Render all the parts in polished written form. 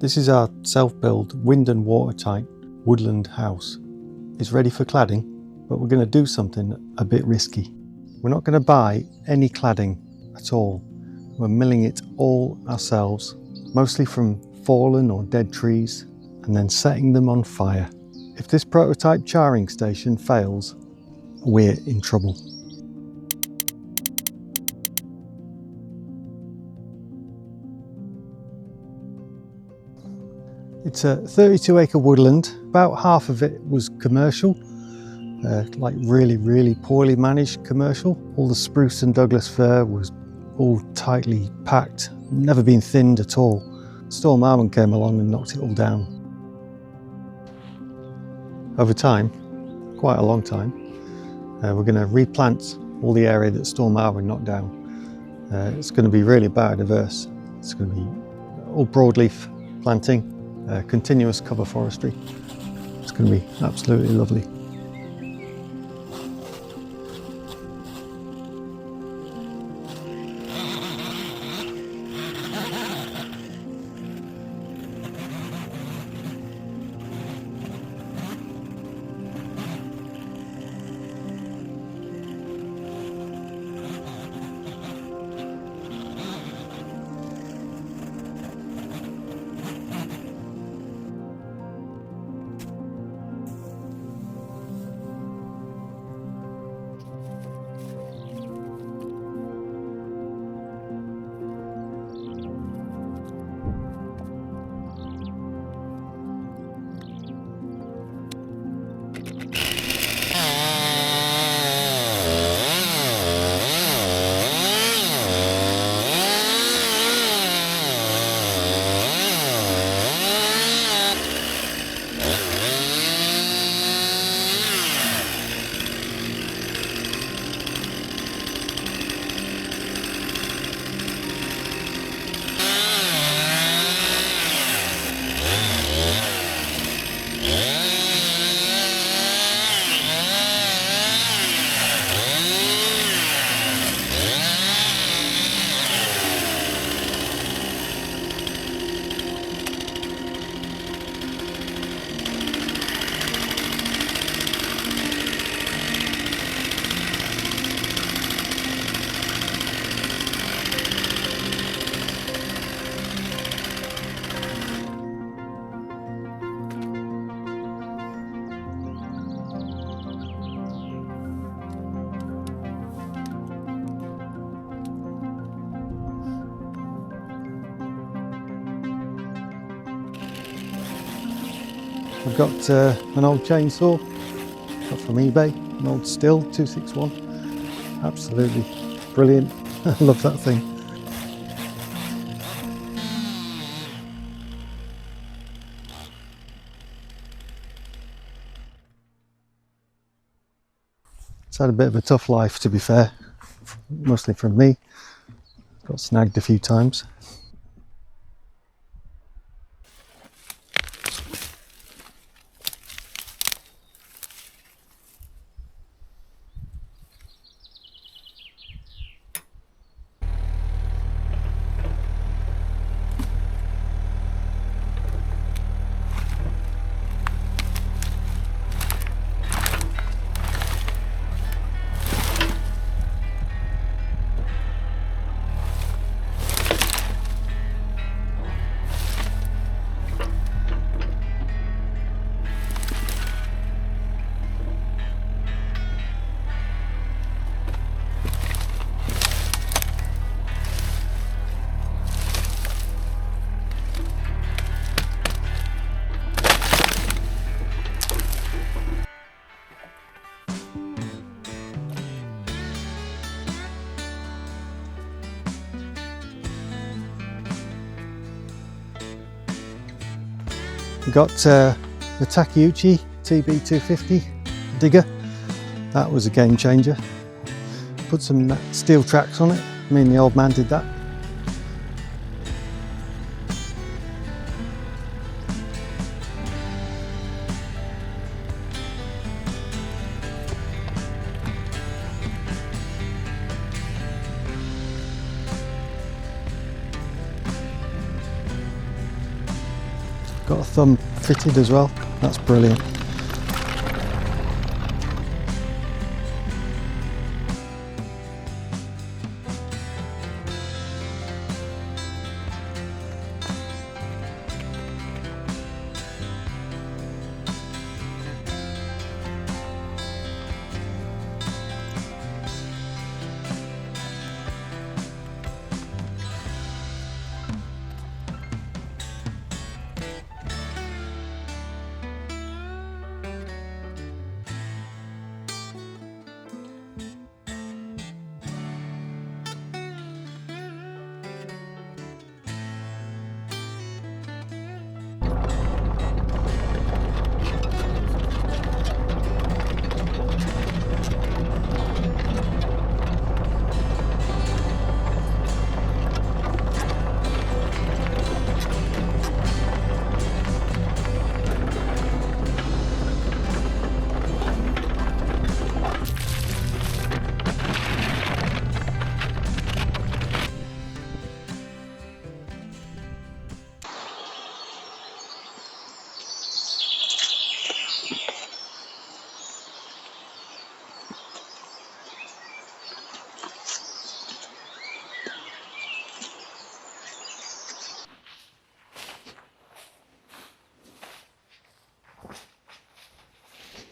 This is our self-build wind and watertight woodland house. It's ready for cladding, but we're going to do something a bit risky. We're not going to buy any cladding at all. We're milling it all ourselves, mostly from fallen or dead trees, and then setting them on fire. If this prototype charring station fails, we're in trouble. It's a 32-acre woodland. About half of it was commercial, like really poorly managed commercial. All the Spruce and Douglas Fir was all tightly packed, never been thinned at all. Storm Arwen came along and knocked it all down. Over time, quite a long time, we're going to replant all the area that Storm Arwen knocked down. It's going to be really biodiverse. It's going to be all broadleaf planting. Continuous cover forestry. It's going to be absolutely lovely. I've got an old chainsaw, got from eBay, an old Stihl 261. Absolutely brilliant. I love that thing. It's had a bit of a tough life, to be fair, mostly from me. Got snagged a few times. We got the Yakisugi TB250 digger. That was a game changer. Put some steel tracks on it. Me and the old man did that. Got a thumb fitted as well. That's brilliant.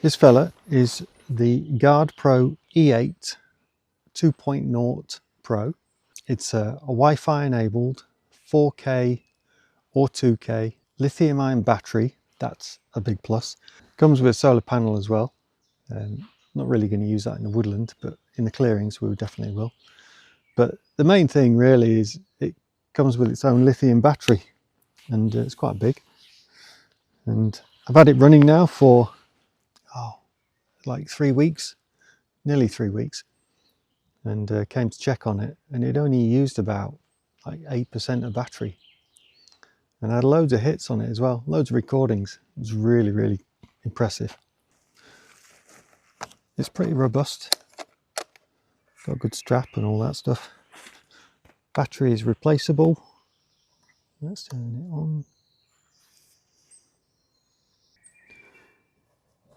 This fella is the Guard Pro E8 2.0 Pro. It's a Wi-Fi enabled 4K or 2K lithium ion battery. That's a big plus. Comes with a solar panel as well. Not really going to use that in the woodland, but in the clearings we definitely will. But the main thing really is it comes with its own lithium battery, and it's quite big. And I've had it running now for like 3 weeks, nearly 3 weeks, and came to check on it, and it only used about like 8% of battery, and I had loads of hits on it as well, loads of recordings. It was really, really impressive. It's pretty robust, got a good strap and all that stuff. Battery is replaceable. Let's turn it on.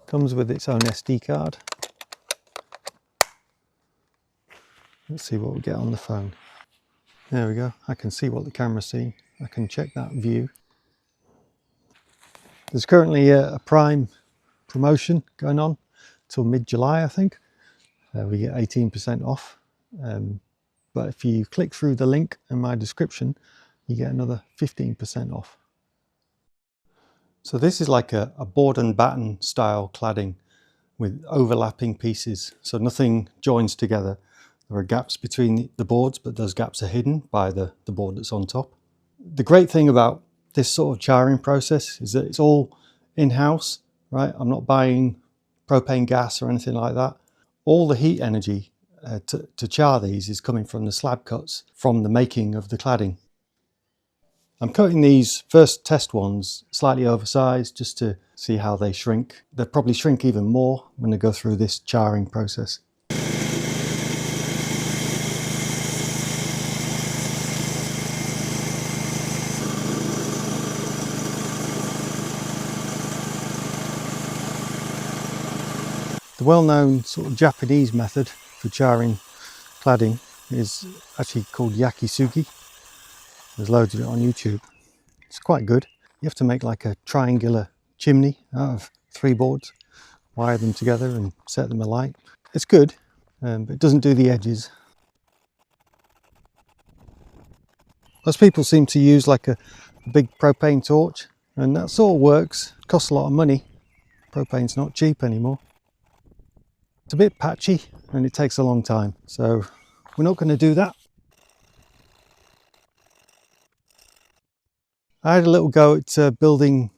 Comes with its own SD card. Let's see what we get on the phone. There we go. I can see what the camera's seeing. I can check that view. There's currently a Prime promotion going on till mid-July, I think. We get 18% off. But if you click through the link in my description, you get another 15% off. So this is like a board and batten style cladding with overlapping pieces. So nothing joins together. There are gaps between the boards, but those gaps are hidden by the board that's on top. The great thing about this sort of charring process is that it's all in-house, right? I'm not buying propane gas or anything like that. All the heat energy to char these is coming from the slab cuts from the making of the cladding. I'm cutting these first test ones slightly oversized just to see how they shrink. They'll probably shrink even more when they go through this charring process. The well-known sort of Japanese method for charring cladding is actually called Yakisugi. There's loads of it on YouTube. It's quite good. You have to make like a triangular chimney out of 3 boards, wire them together and set them alight. It's good, but it doesn't do the edges. Most people seem to use like a big propane torch, and that sort of works. It costs a lot of money. Propane's not cheap anymore. It's a bit patchy and it takes a long time, so we're not going to do that. I had a little go at building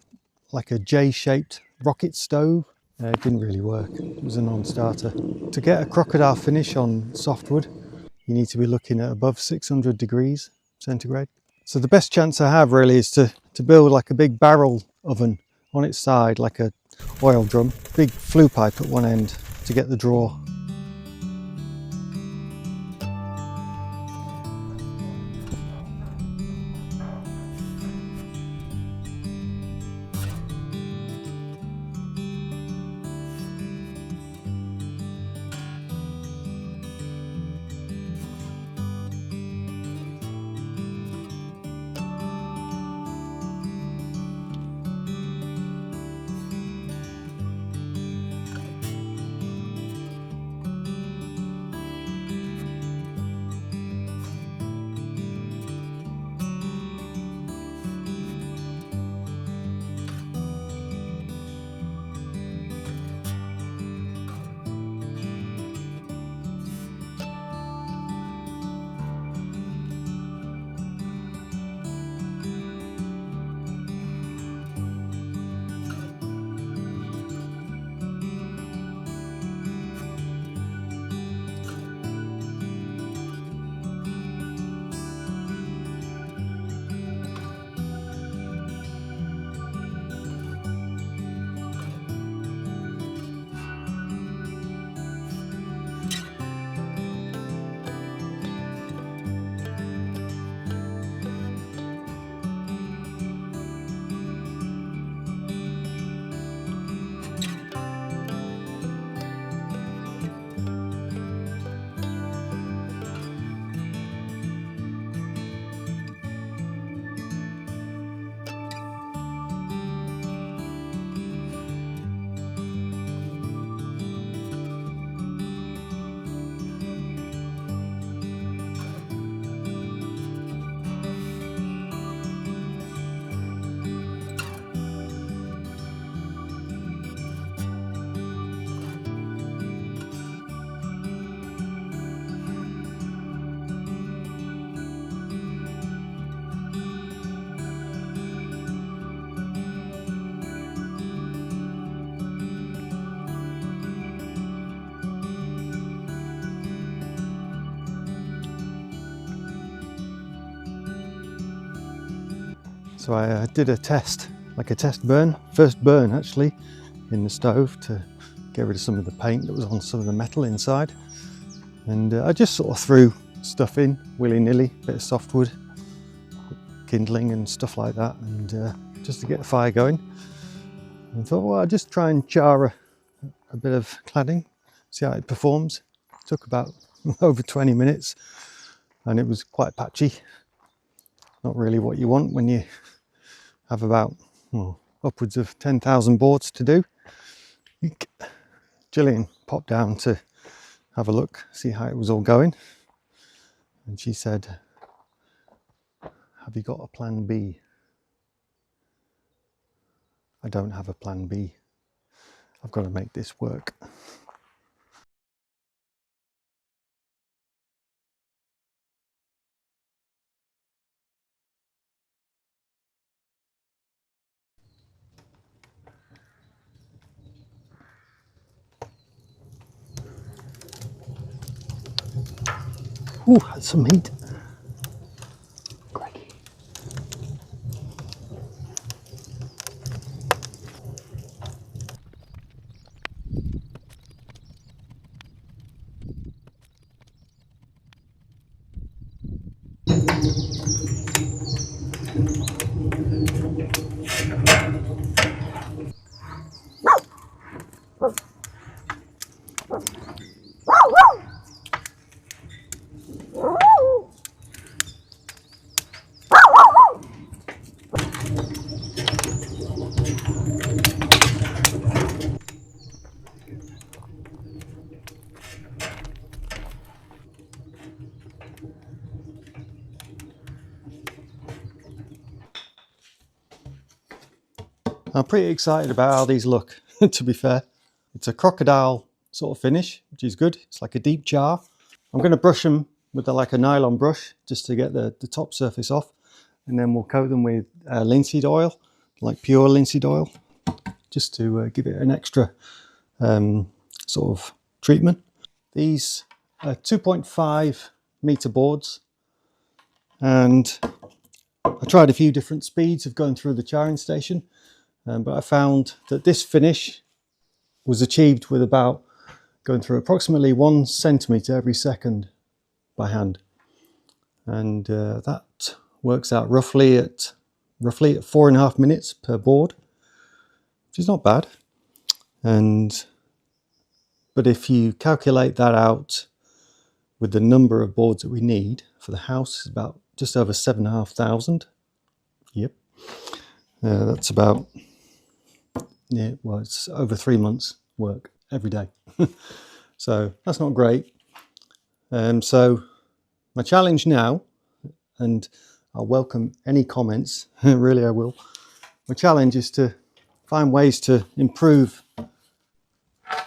like a J-shaped rocket stove. It didn't really work. It was a non-starter. To get a crocodile finish on softwood, you need to be looking at above 600 degrees centigrade. So the best chance I have really is to build like a big barrel oven on its side, like a oil drum, big flue pipe at one end to get the draw. So I did a test, like a test burn, first burn actually, in the stove to get rid of some of the paint that was on some of the metal inside. And I just sort of threw stuff in willy-nilly, bit of softwood, kindling and stuff like that, and just to get the fire going. And thought, well, I'll just try and char a bit of cladding, see how it performs. It took about over 20 minutes and it was quite patchy. Not really what you want when you have about upwards of 10,000 boards to do. Gillian popped down to have a look, see how it was all going. And she said, "Have you got a plan B?" I don't have a plan B. I've got to make this work. Ooh, that's some heat. Crikey. I'm pretty excited about how these look, to be fair. It's a crocodile sort of finish, which is good. It's like a deep char. I'm going to brush them with like a nylon brush just to get the top surface off. And then we'll coat them with linseed oil, like pure linseed oil, just to give it an extra sort of treatment. These are 2.5 meter boards. And I tried a few different speeds of going through the charring station. But I found that this finish was achieved with about going through approximately 1 centimetre every second by hand. And that works out roughly at 4.5 minutes per board, which is not bad. But if you calculate that out with the number of boards that we need for the house, it's about just over 7,500. Yep. That's about, yeah, well, it's over 3 months work every day. So that's not great. So my challenge now, and I'll welcome any comments, really I will. My challenge is to find ways to improve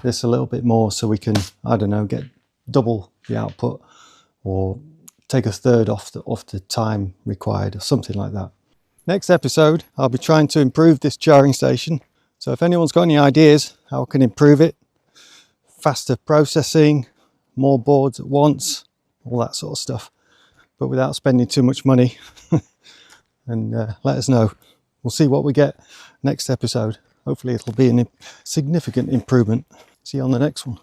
this a little bit more so we can, I don't know, get double the output or take a third off the time required or something like that. Next episode, I'll be trying to improve this charring station. So if anyone's got any ideas how I can improve it, faster processing, more boards at once, all that sort of stuff, but without spending too much money, and let us know. We'll see what we get next episode. Hopefully it'll be a significant improvement. See you on the next one.